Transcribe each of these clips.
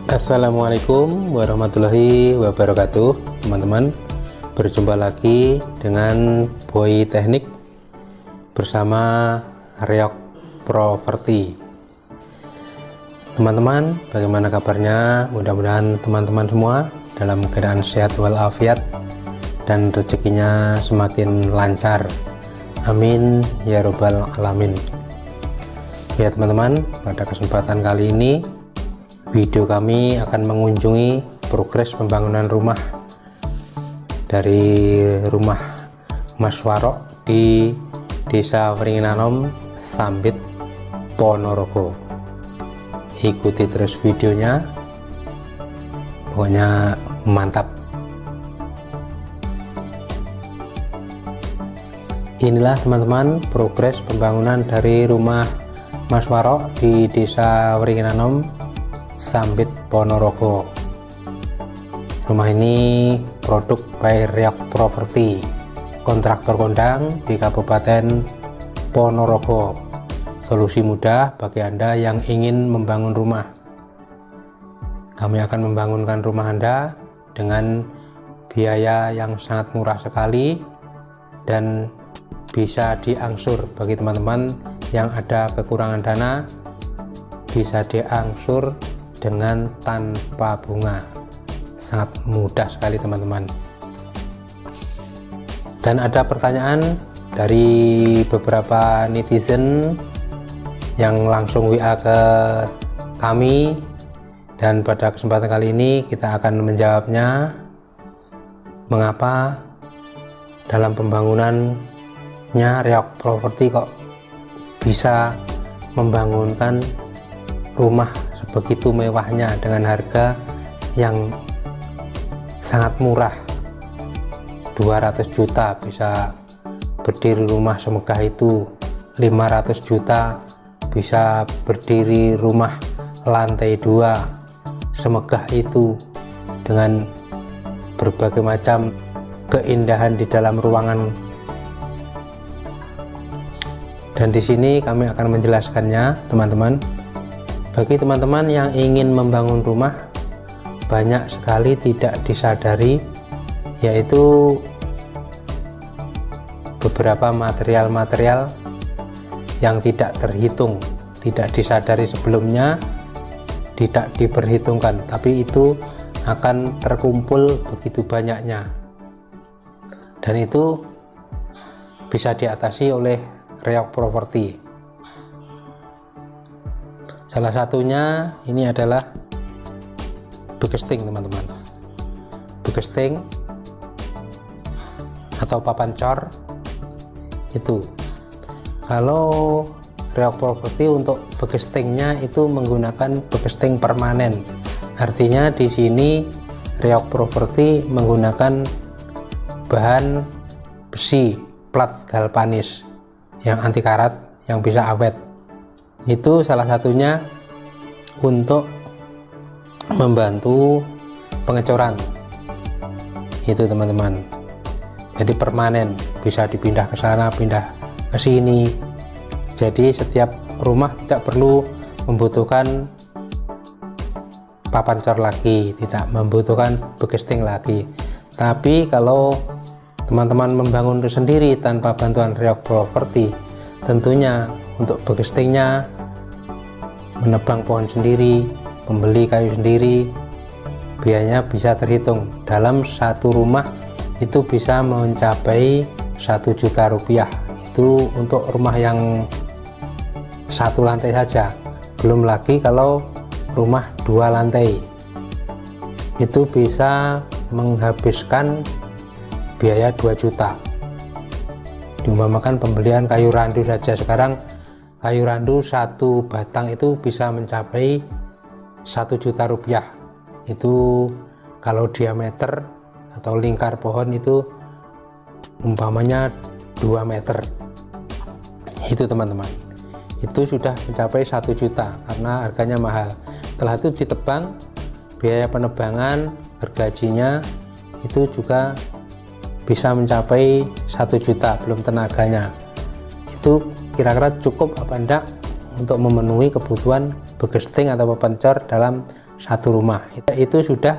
Assalamualaikum warahmatullahi wabarakatuh, teman-teman. Berjumpa lagi dengan Boy Teknik bersama Reok Property. Teman-teman, bagaimana kabarnya? Mudah-mudahan teman-teman semua dalam keadaan sehat walafiat dan rezekinya semakin lancar. Amin ya robbal alamin. Ya teman-teman, pada kesempatan kali ini video kami akan mengunjungi progres pembangunan rumah dari rumah Mas Warok di Desa Wringinanom, Sambit, Ponorogo. Ikuti terus videonya, pokoknya mantap. Inilah teman-teman progres pembangunan dari rumah Mas Warok di Desa Wringinanom, Sambit, Ponorogo. Rumah ini produk by Reok Property, kontraktor kondang di Kabupaten Ponorogo. Solusi mudah bagi Anda yang ingin membangun rumah. Kami akan membangunkan rumah Anda dengan biaya yang sangat murah sekali dan bisa diangsur. Bagi teman-teman yang ada kekurangan dana, bisa diangsur dengan tanpa bunga. Sangat mudah sekali teman-teman. Dan ada pertanyaan dari beberapa netizen yang langsung WA ke kami, dan pada kesempatan kali ini kita akan menjawabnya. Mengapa dalam pembangunannya Reok Property kok bisa membangunkan rumah begitu mewahnya dengan harga yang sangat murah, 200 juta bisa berdiri rumah semegah itu, 500 juta bisa berdiri rumah lantai 2 semegah itu, dengan berbagai macam keindahan di dalam ruangan. Dan di sini kami akan menjelaskannya teman-teman. Bagi teman-teman yang ingin membangun rumah, banyak sekali tidak disadari, yaitu beberapa material-material yang tidak terhitung, tidak disadari sebelumnya, tidak diperhitungkan, tapi itu akan terkumpul begitu banyaknya, dan itu bisa diatasi oleh Reok Property. Salah satunya ini adalah begesting teman-teman. Begesting atau papan cor itu, kalau Reok Property untuk begestingnya itu menggunakan begesting permanen. Artinya di sini Reok Property menggunakan bahan besi plat galvanis yang anti karat, yang bisa awet. Itu salah satunya untuk membantu pengecoran itu teman-teman. Jadi permanen, bisa dipindah ke sana, pindah ke sini. Jadi setiap rumah tidak perlu membutuhkan papan cor lagi, tidak membutuhkan begesting lagi. Tapi kalau teman-teman membangun itu sendiri tanpa bantuan Reok Property, tentunya untuk begestingnya, menebang pohon sendiri, membeli kayu sendiri, biayanya bisa terhitung. Dalam satu rumah itu bisa mencapai 1 juta rupiah. Itu untuk rumah yang satu lantai saja, belum lagi kalau rumah 2 lantai, itu bisa menghabiskan biaya 2 juta. Diumpamakan pembelian kayu randu saja, sekarang kayu randu satu batang itu bisa mencapai 1 juta rupiah. Itu kalau diameter atau lingkar pohon itu umpamanya 2 meter. Itu teman-teman, itu sudah mencapai 1 juta karena harganya mahal. Setelah itu ditebang, biaya penebangan, gergajinya itu juga bisa mencapai 1 juta, belum tenaganya. Itu kira-kira cukup apa enggak untuk memenuhi kebutuhan begesting atau papan cor dalam satu rumah. Itu sudah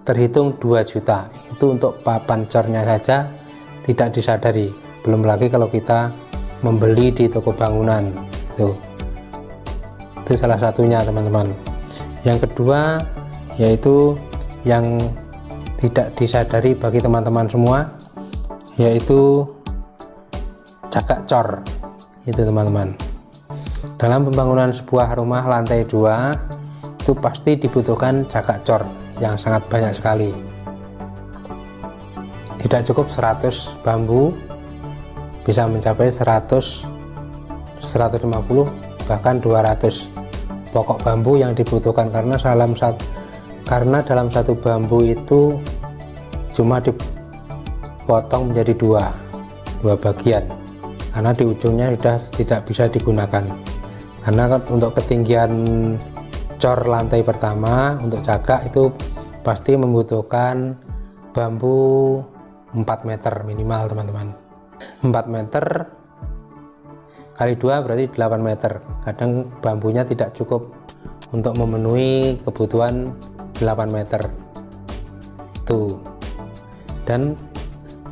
terhitung 2 juta. Itu untuk papan cornya saja tidak disadari. Belum lagi kalau kita membeli di toko bangunan. Itu salah satunya teman-teman. Yang kedua yaitu yang tidak disadari bagi teman-teman semua, yaitu cagak cor. Itu teman-teman, dalam pembangunan sebuah rumah lantai 2 itu pasti dibutuhkan cagak cor yang sangat banyak sekali. Tidak cukup 100 bambu, bisa mencapai 100, 150, bahkan 200 pokok bambu yang dibutuhkan, karena dalam satu bambu itu cuma dipotong menjadi dua bagian, karena di ujungnya sudah tidak bisa digunakan. Karena untuk ketinggian cor lantai pertama untuk cagak itu pasti membutuhkan bambu 4 meter minimal teman-teman. 4 meter kali 2 berarti 8 meter. Kadang bambunya tidak cukup untuk memenuhi kebutuhan 8 meter tuh. Dan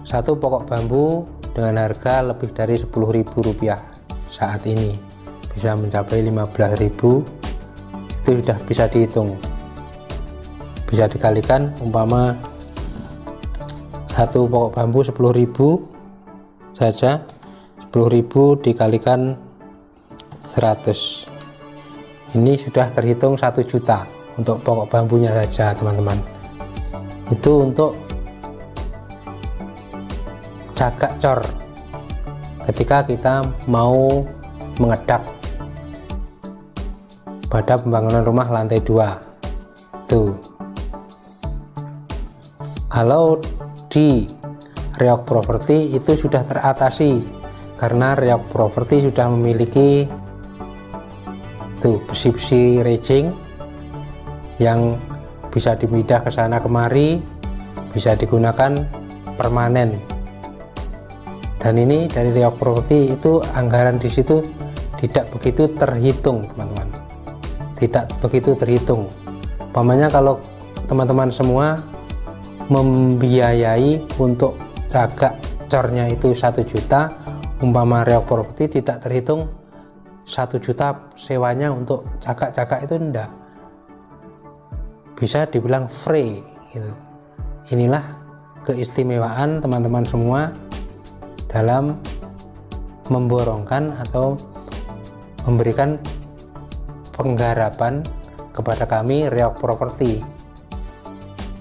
satu pokok bambu dengan harga lebih dari Rp10.000 saat ini, bisa mencapai 15.000. Itu sudah bisa dihitung, bisa dikalikan. Umpama satu pokok bambu 10.000 saja, 10.000 dikalikan 100, ini sudah terhitung 1 juta untuk pokok bambunya saja teman-teman. Itu untuk cagak cor ketika kita mau mengedap pada pembangunan rumah lantai 2 tuh. Kalau di Reog Property itu sudah teratasi, karena Reog Property sudah memiliki tuh besi-besi rejing yang bisa dipindah ke sana kemari, bisa digunakan permanen. Dan ini dari Reog Property itu anggaran di situ tidak begitu terhitung teman-teman, tidak begitu terhitung. Umpamanya kalau teman-teman semua membiayai untuk cagak cornya itu 1 juta, umpama Reog Property tidak terhitung 1 juta sewanya untuk cagak-cagak, itu enggak, bisa dibilang free gitu. Inilah keistimewaan teman-teman semua dalam memborongkan atau memberikan penggarapan kepada kami Reog Property.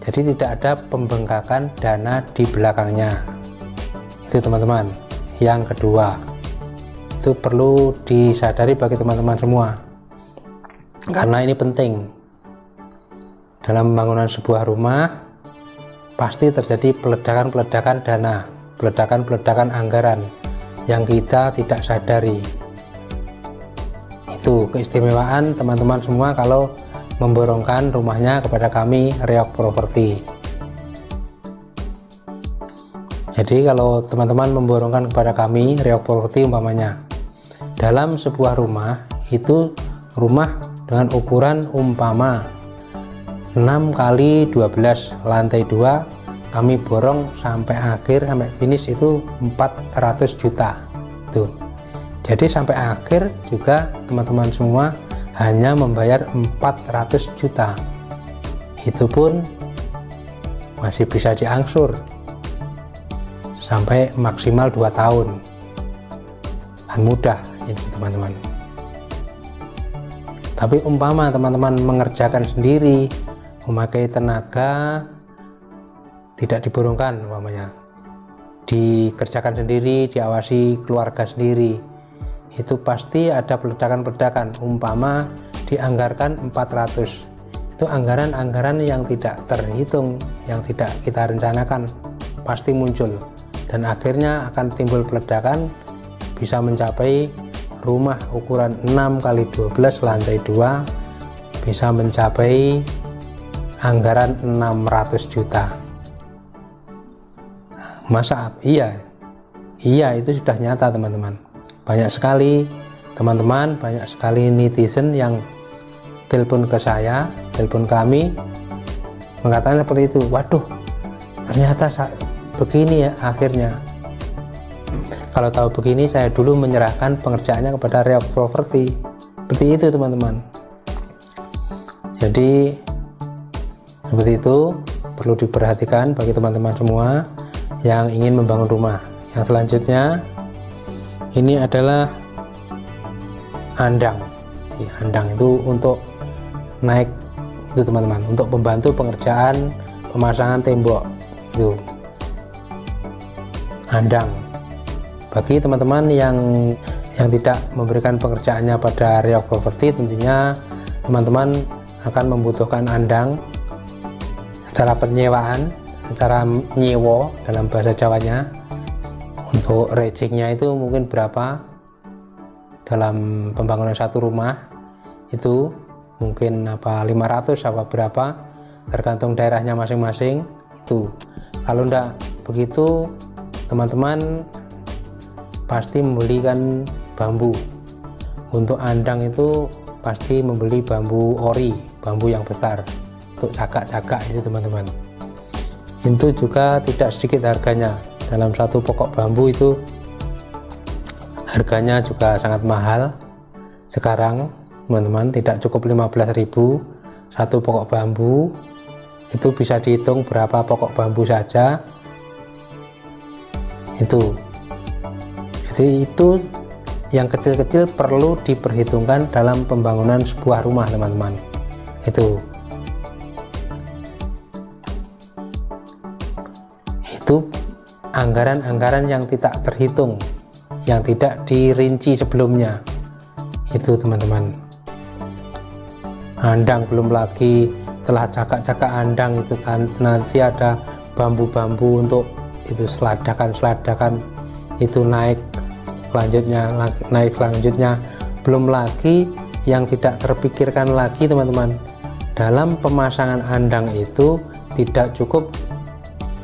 Jadi tidak ada pembengkakan dana di belakangnya. Itu teman-teman. Yang kedua, itu perlu disadari bagi teman-teman semua, karena ini penting. Dalam pembangunan sebuah rumah pasti terjadi peledakan-peledakan dana, peledakan-peledakan anggaran yang kita tidak sadari. Itu keistimewaan teman-teman semua kalau memborongkan rumahnya kepada kami Reog Property. Jadi kalau teman-teman memborongkan kepada kami Reog Property, umpamanya dalam sebuah rumah itu rumah dengan ukuran umpama 6 kali 12 lantai 2, kami borong sampai akhir, sampai finish itu 400 juta tuh. Jadi sampai akhir juga teman-teman semua hanya membayar 400 juta. Itu pun masih bisa diangsur sampai maksimal 2 tahun, dan mudah ini teman-teman. Tapi umpama teman-teman mengerjakan sendiri, memakai tenaga, tidak diborongkan, umpamanya dikerjakan sendiri, diawasi keluarga sendiri, itu pasti ada peledakan-peledakan. Umpama dianggarkan 400, itu anggaran-anggaran yang tidak terhitung, yang tidak kita rencanakan pasti muncul, dan akhirnya akan timbul peledakan, bisa mencapai rumah ukuran 6 kali 12 lantai 2 bisa mencapai anggaran 600 juta. Masa iya itu sudah nyata teman-teman. Banyak sekali teman-teman, banyak sekali netizen yang telepon ke saya telepon kami mengatakan seperti itu. Waduh, ternyata begini ya akhirnya. Kalau tahu begini, saya dulu menyerahkan pengerjaannya kepada Reok Property. Seperti itu teman-teman. Jadi seperti itu perlu diperhatikan bagi teman-teman semua yang ingin membangun rumah. Yang selanjutnya ini adalah andang. Andang itu untuk naik itu teman-teman, untuk membantu pengerjaan pemasangan tembok itu andang. Bagi teman-teman yang tidak memberikan pengerjaannya pada Reok Property, tentunya teman-teman akan membutuhkan andang secara penyewaan, secara nyewo dalam bahasa Jawanya. Untuk rejeknya itu mungkin berapa dalam pembangunan satu rumah, itu mungkin 500 berapa, tergantung daerahnya masing-masing. Itu kalau enggak begitu, teman-teman pasti membelikan bambu. Untuk andang itu pasti membeli bambu ori, bambu yang besar untuk cagak-cagak itu teman-teman. Itu juga tidak sedikit harganya. Dalam satu pokok bambu itu harganya juga sangat mahal. Sekarang teman-teman tidak cukup 15.000 satu pokok bambu, itu bisa dihitung berapa pokok bambu saja itu. Jadi itu yang kecil-kecil perlu diperhitungkan dalam pembangunan sebuah rumah teman-teman. Itu anggaran-anggaran yang tidak terhitung, yang tidak dirinci sebelumnya. Itu teman-teman. Andang belum lagi, telah cakak-cakak andang itu nanti ada bambu-bambu untuk itu seladakan itu naik selanjutnya, belum lagi yang tidak terpikirkan lagi teman-teman, dalam pemasangan andang itu tidak cukup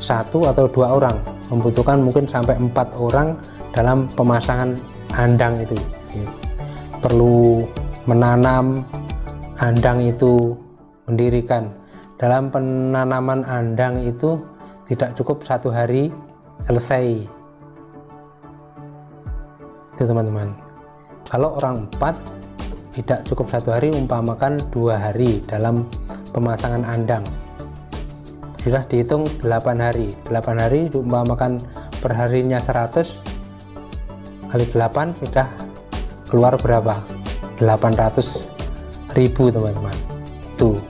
1 atau 2 orang, membutuhkan mungkin sampai 4 orang dalam pemasangan andang itu. Perlu menanam andang itu, mendirikan. Dalam penanaman andang itu tidak cukup 1 hari selesai itu teman-teman. Kalau orang 4 tidak cukup 1 hari, umpamakan 2 hari dalam pemasangan andang, sudah dihitung 8 hari. 8 hari umpamakan perharinya 100 kali 8 sudah keluar berapa? 800.000 teman-teman. Itu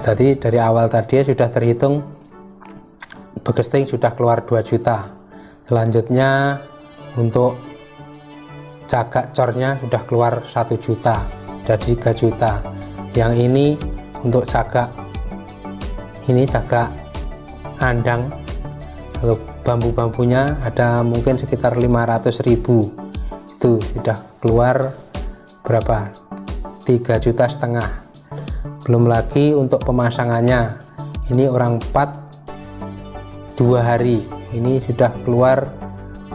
jadi dari awal tadi sudah terhitung begesting sudah keluar 2 juta. Selanjutnya untuk cagak cornya sudah keluar 1 juta, jadi 3 juta. Yang ini untuk cagak andang atau bambu-bambunya ada mungkin sekitar 500.000, itu sudah keluar berapa? 3,5 juta. Belum lagi untuk pemasangannya, ini orang 4 2 hari, ini sudah keluar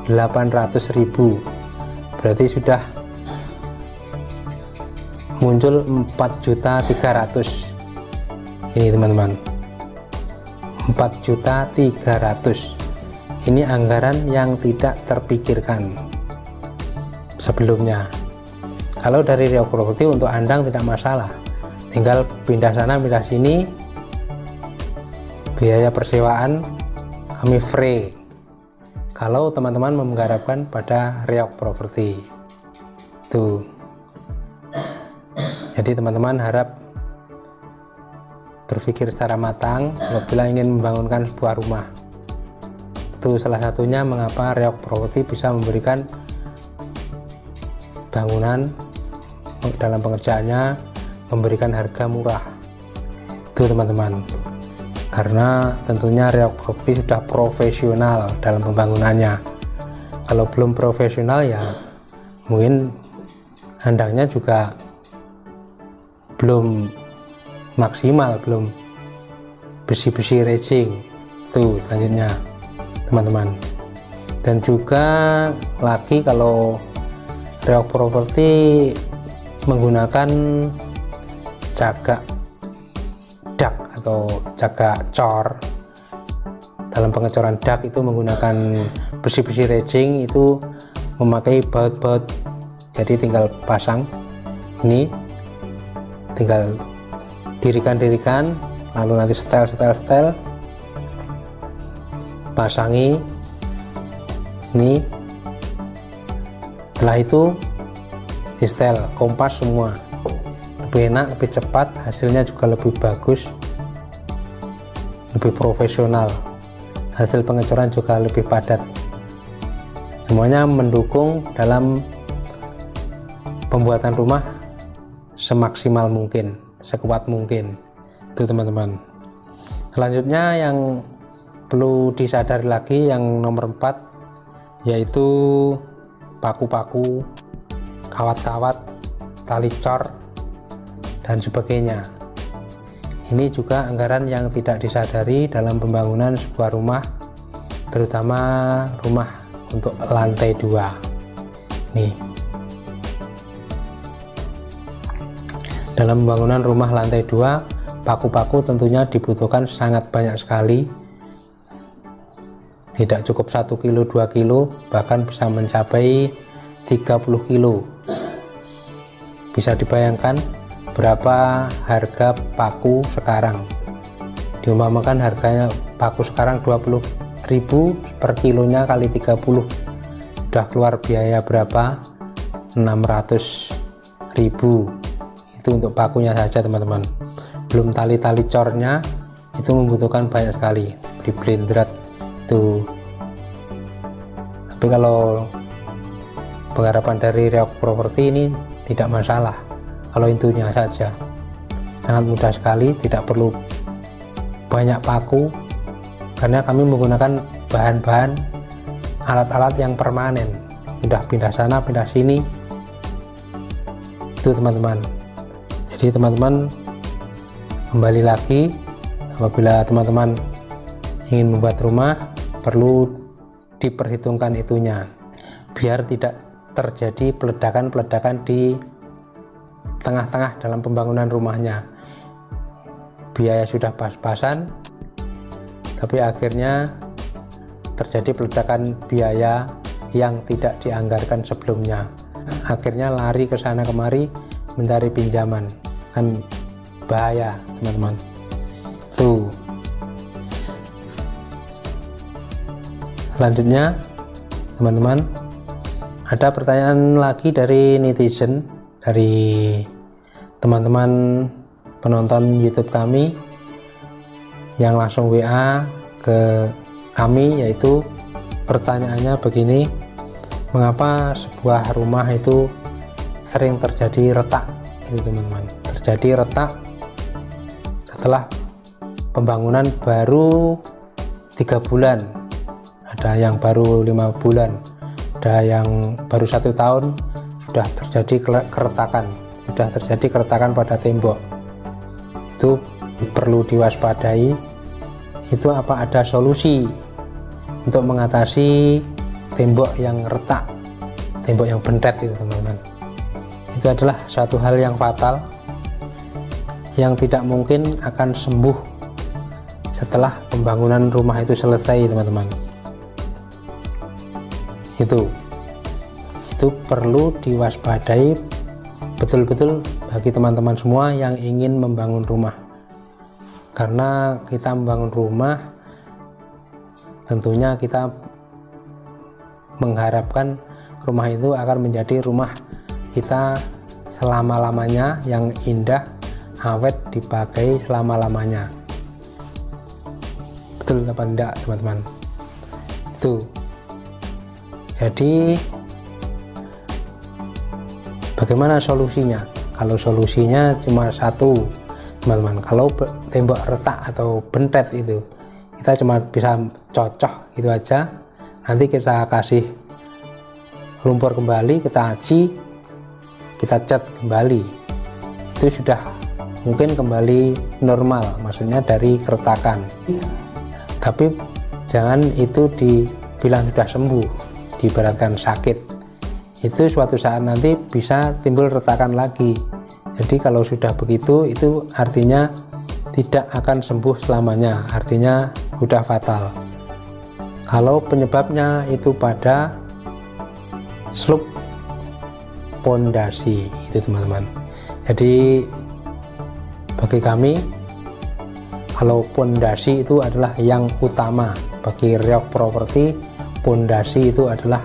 800.000, berarti sudah muncul 4.300.000. Ini teman-teman, 4.300.000. Ini anggaran yang tidak terpikirkan sebelumnya. Kalau dari Reok Property untuk andang tidak masalah, tinggal pindah sana pindah sini, biaya persewaan kami free. Kalau teman-teman mengharapkan pada Reok Property itu, jadi teman-teman harap berpikir secara matang apabila ingin membangunkan sebuah rumah. Itu salah satunya mengapa Reok Property bisa memberikan bangunan dalam pengerjaannya, memberikan harga murah. Itu teman-teman, karena tentunya Reok Property sudah profesional dalam pembangunannya. Kalau belum profesional ya mungkin andangnya juga belum maksimal, belum besi-besi racing. Itu selanjutnya teman-teman. Dan juga lagi kalau Reok Property menggunakan cagak dak atau cagak cor. Dalam pengecoran dak itu menggunakan besi-besi racing, itu memakai baut-baut, jadi tinggal pasang ini, tinggal dirikan, lalu nanti setel, pasangi ini, setelah itu di setel, kompas semua, lebih enak, lebih cepat, hasilnya juga lebih bagus, lebih profesional, hasil pengecoran juga lebih padat. Semuanya mendukung dalam pembuatan rumah semaksimal mungkin, sekuat mungkin. Itu teman-teman. Selanjutnya yang perlu disadari lagi, yang nomor 4, yaitu paku-paku, kawat-kawat, tali cor, dan sebagainya. Ini juga anggaran yang tidak disadari dalam pembangunan sebuah rumah, terutama rumah untuk lantai 2. Nih, dalam pembangunan rumah lantai 2, paku-paku tentunya dibutuhkan sangat banyak sekali. Tidak cukup 1 kilo, 2 kilo, bahkan bisa mencapai 30 kilo. Bisa dibayangkan berapa harga paku sekarang. Diumpamakan harganya paku sekarang 20.000 per kilonya kali 30, udah keluar biaya berapa? 600.000. Itu untuk pakunya saja teman-teman, belum tali-tali cornya, itu membutuhkan banyak sekali, di blendrat itu. Tapi kalau penggarapan dari Riok Property ini tidak masalah, kalau intinya saja sangat mudah sekali, tidak perlu banyak paku, karena kami menggunakan bahan-bahan alat-alat yang permanen, mudah pindah sana pindah sini. Itu teman-teman. Jadi teman-teman, kembali lagi, apabila teman-teman ingin membuat rumah, perlu diperhitungkan itunya, biar tidak terjadi peledakan-peledakan di tengah-tengah dalam pembangunan rumahnya. Biaya sudah pas-pasan, tapi akhirnya terjadi peledakan biaya yang tidak dianggarkan sebelumnya. Akhirnya lari ke sana kemari mencari pinjaman, kan bahaya teman-teman. Tuh. Selanjutnya teman-teman, ada pertanyaan lagi dari netizen, dari teman-teman penonton YouTube kami yang langsung WA ke kami, yaitu pertanyaannya begini: mengapa sebuah rumah itu sering terjadi retak? Itu teman-teman, terjadi retak setelah pembangunan baru 3 bulan, ada yang baru 5 bulan, ada yang baru 1 tahun sudah terjadi keretakan, sudah terjadi keretakan pada tembok. Itu perlu diwaspadai. Itu apa ada solusi untuk mengatasi tembok yang retak, tembok yang bentet itu teman-teman? Itu adalah suatu hal yang fatal, yang tidak mungkin akan sembuh setelah pembangunan rumah itu selesai teman-teman. Itu perlu diwaspadai betul-betul bagi teman-teman semua yang ingin membangun rumah. Karena kita membangun rumah, tentunya kita mengharapkan rumah itu akan menjadi rumah kita selama-lamanya, yang indah, awet, dipakai selama-lamanya. Betul apa enggak teman-teman? Itu. Jadi bagaimana solusinya? Kalau solusinya cuma satu teman-teman, kalau tembok retak atau bentet itu kita cuma bisa cocok gitu aja, nanti kita kasih lumpur kembali, kita aci, kita cat kembali, itu sudah mungkin kembali normal, maksudnya dari keretakan. Tapi jangan itu dibilang sudah sembuh, diibaratkan sakit. Itu suatu saat nanti bisa timbul retakan lagi, Jadi kalau sudah begitu itu artinya tidak akan sembuh selamanya, artinya sudah fatal. Kalau penyebabnya itu pada slope pondasi itu teman-teman. Jadi bagi kami, kalau pondasi itu adalah yang utama. Bagi Riok Properti, pondasi itu adalah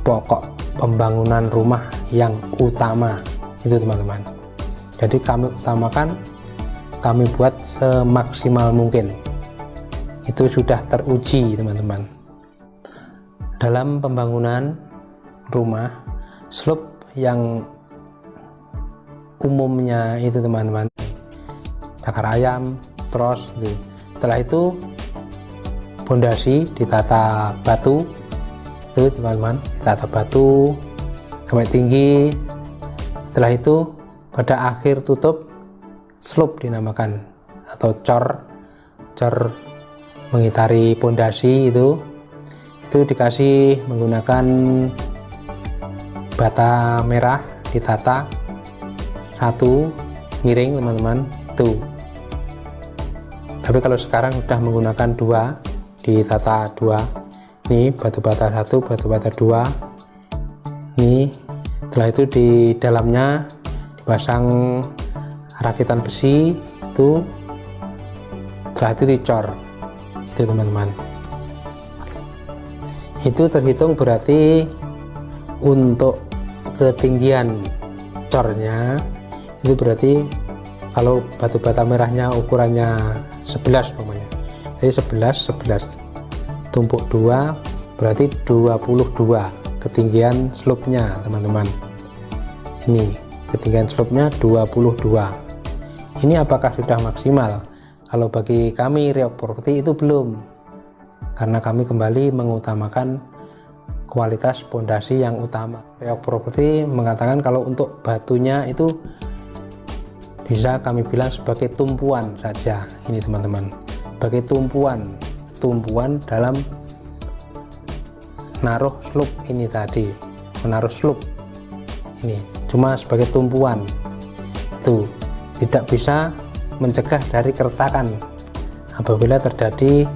pokok pembangunan rumah yang utama itu teman-teman. Jadi kami utamakan, kami buat semaksimal mungkin. Itu sudah teruji teman-teman. Dalam pembangunan rumah, slope yang umumnya itu teman-teman, cakar ayam, tros gitu. Setelah itu pondasi ditata batu itu teman-teman, ditata batu sampai tinggi. Setelah itu pada akhir tutup slope dinamakan, atau cor mengitari pondasi itu dikasih menggunakan bata merah, ditata satu miring teman-teman itu. Tapi kalau sekarang sudah menggunakan dua, ditata dua. Ini batu bata satu, batu bata dua. Ini setelah itu di dalamnya dipasang rakitan besi itu. Setelah itu dicor itu teman-teman. Itu terhitung berarti untuk ketinggian cornya itu berarti kalau batu bata merahnya ukurannya 11 pokoknya, jadi 11 tumpuk 2 berarti 22 ketinggian slope-nya teman-teman. Ini ketinggian slope-nya 22. Ini apakah sudah maksimal? Kalau bagi kami Riok Properti itu belum, karena kami kembali mengutamakan kualitas pondasi yang utama. Riok Properti mengatakan kalau untuk batunya itu bisa kami bilang sebagai tumpuan saja. Ini teman-teman, sebagai tumpuan dalam naruh slope ini tadi, menaruh slope ini cuma sebagai tumpuan. Itu tidak bisa mencegah dari keretakan apabila terjadi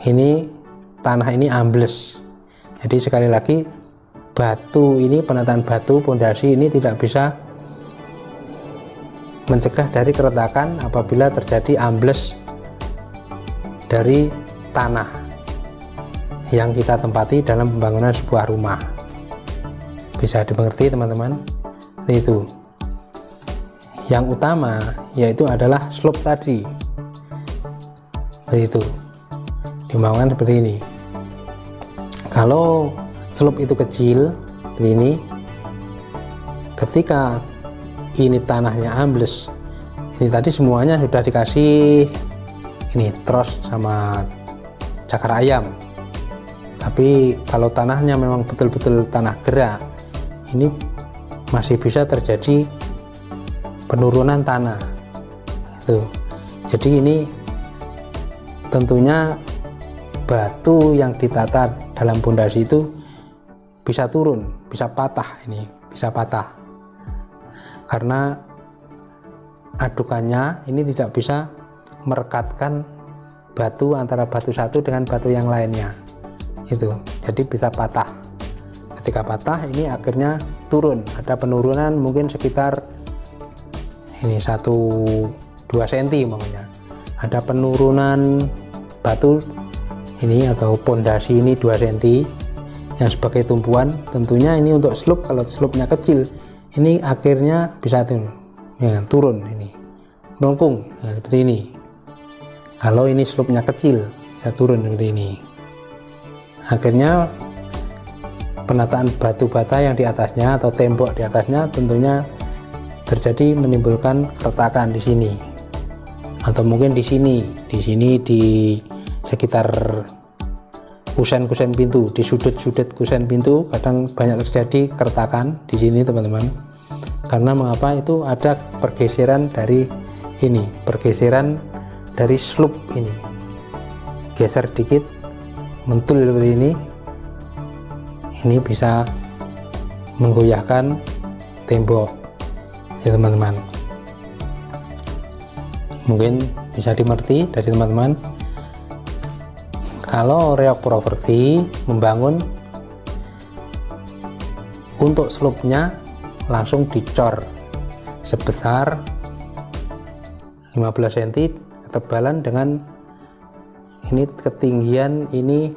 ini tanah ini ambles. Jadi sekali lagi, batu ini, penataan batu pondasi ini tidak bisa mencegah dari keretakan apabila terjadi ambles dari tanah yang kita tempati dalam pembangunan sebuah rumah. Bisa dimengerti teman-teman? Itu yang utama, yaitu adalah slope tadi. Itu dibangun seperti ini. Kalau slope itu kecil seperti ini, ketika ini tanahnya ambles, ini tadi semuanya sudah dikasih ini tros sama cakar ayam. Tapi kalau tanahnya memang betul-betul tanah gerak, ini masih bisa terjadi penurunan tanah itu. Jadi ini tentunya batu yang ditata dalam pondasi itu bisa turun, bisa patah, ini bisa patah karena adukannya ini tidak bisa merekatkan batu antara batu satu dengan batu yang lainnya itu, jadi bisa patah. Ketika patah ini akhirnya turun, ada penurunan mungkin sekitar ini 1-2 cm makanya ada penurunan batu ini atau pondasi ini 2 cm yang sebagai tumpuan. Tentunya ini untuk slope, kalau slope-nya kecil ini akhirnya bisa turun ini melengkung seperti ini. Kalau ini slope-nya kecil bisa turun seperti ini. Akhirnya penataan batu bata yang di atasnya atau tembok di atasnya tentunya terjadi menimbulkan keretakan di sini, atau mungkin di sini di sekitar kusen-kusen pintu, di sudut-sudut kusen pintu kadang banyak terjadi keretakan di sini teman-teman. Karena mengapa? Itu ada pergeseran dari ini, pergeseran dari slope ini, geser dikit mentul seperti ini bisa menggoyahkan tembok ya teman-teman. Mungkin bisa dimengerti dari teman-teman, kalau Reok Property membangun untuk slope-nya langsung dicor sebesar 15 cm ketebalan dengan ini ketinggian ini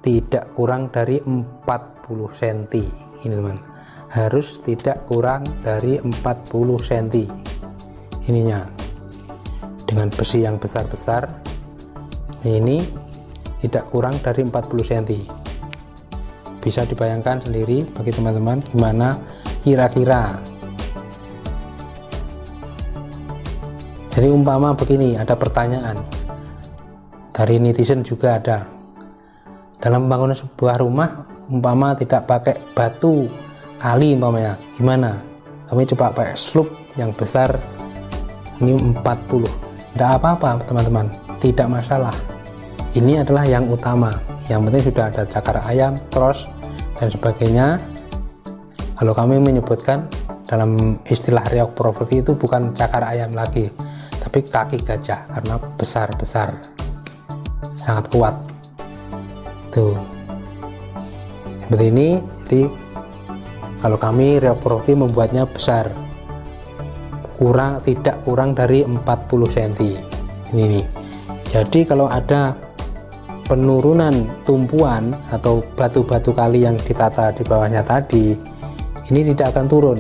tidak kurang dari 40 cm. Ini teman, harus tidak kurang dari 40 cm ininya, dengan besi yang besar-besar ini tidak kurang dari 40 cm. Bisa dibayangkan sendiri bagi teman-teman gimana kira-kira. Jadi umpama begini, ada pertanyaan dari netizen juga ada, dalam membangun sebuah rumah umpama tidak pakai batu kali umpamanya gimana, kami coba pakai slope yang besar ini 40, tidak apa-apa teman-teman, tidak masalah. Ini adalah yang utama, yang penting sudah ada cakar ayam, tros dan sebagainya. Kalau kami menyebutkan dalam istilah Reok Property itu bukan cakar ayam lagi, tapi kaki gajah karena besar-besar, sangat kuat tuh seperti ini. Jadi kalau kami Reok Property membuatnya besar, tidak kurang dari 40 cm ini nih. Jadi kalau ada penurunan tumpuan atau batu-batu kali yang ditata di bawahnya tadi, ini tidak akan turun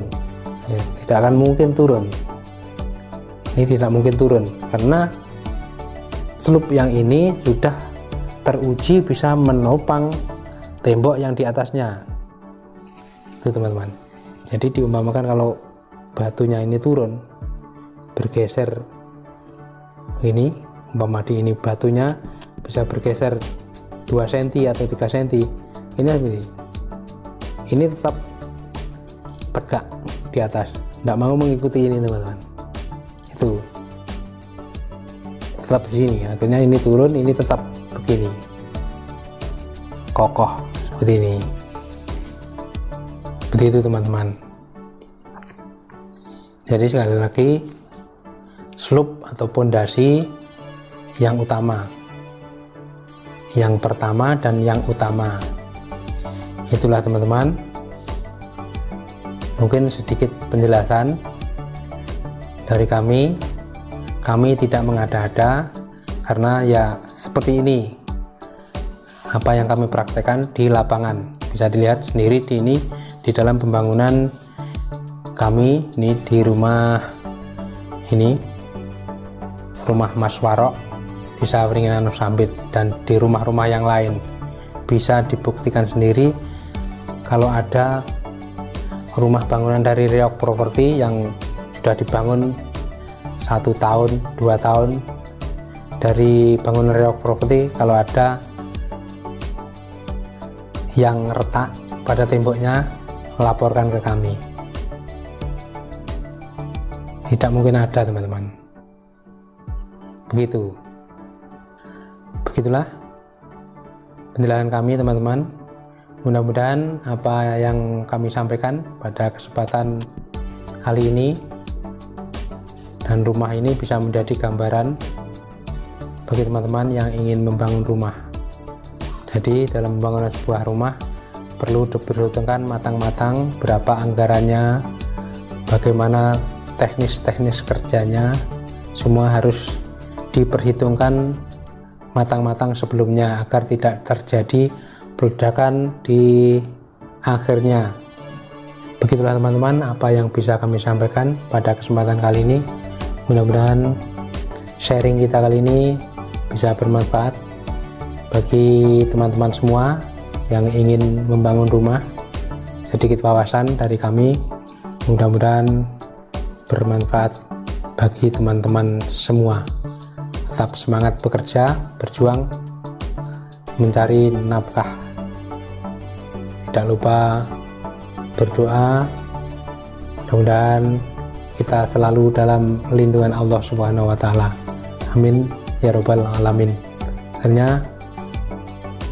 ya, tidak akan mungkin turun. Ini tidak mungkin turun karena slope yang ini sudah teruji bisa menopang tembok yang di atasnya itu teman-teman. Jadi diumpamakan kalau batunya ini turun bergeser ini, umpama di ini batunya bisa bergeser 2 cm atau 3 cm, ini tetap tegak di atas, tidak mau mengikuti ini teman-teman. Itu tetap di sini, akhirnya ini turun, ini tetap begini kokoh seperti ini. Begitu teman-teman. Jadi sekali lagi, slope atau pondasi yang utama, yang pertama dan yang utama, itulah teman-teman. Mungkin sedikit penjelasan dari kami tidak mengada-ada, karena ya seperti ini apa yang kami praktekkan di lapangan. Bisa dilihat sendiri di dalam pembangunan kami ini di rumah Mas Warok Desa Wringin Sambit, dan di rumah-rumah yang lain bisa dibuktikan sendiri. Kalau ada rumah bangunan dari Reok Property yang sudah dibangun 1 tahun 2 tahun dari bangunan Reok Property, kalau ada yang retak pada temboknya, laporkan ke kami. Tidak mungkin ada teman-teman. Begitulah penjelasan kami teman-teman. Mudah-mudahan apa yang kami sampaikan pada kesempatan kali ini dan rumah ini bisa menjadi gambaran bagi teman-teman yang ingin membangun rumah. Jadi dalam pembangunan sebuah rumah perlu diperhitungkan matang-matang berapa anggarannya, bagaimana teknis-teknis kerjanya, semua harus diperhitungkan matang-matang sebelumnya agar tidak terjadi peledakan di akhirnya. Begitulah teman-teman apa yang bisa kami sampaikan pada kesempatan kali ini. Mudah-mudahan sharing kita kali ini bisa bermanfaat bagi teman-teman semua yang ingin membangun rumah. Sedikit wawasan dari kami, mudah-mudahan bermanfaat bagi teman-teman semua. Tetap semangat bekerja, berjuang, mencari nafkah. Tidak lupa berdoa, mudah-mudahan kita selalu dalam lindungan Allah Subhanahu wa Ta'ala. Amin ya Rabbal Alamin. Akhirnya,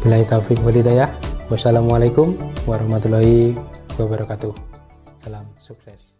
billahi taufiq wal hidayah. Wassalamualaikum warahmatullahi wabarakatuh. Salam. Sukses.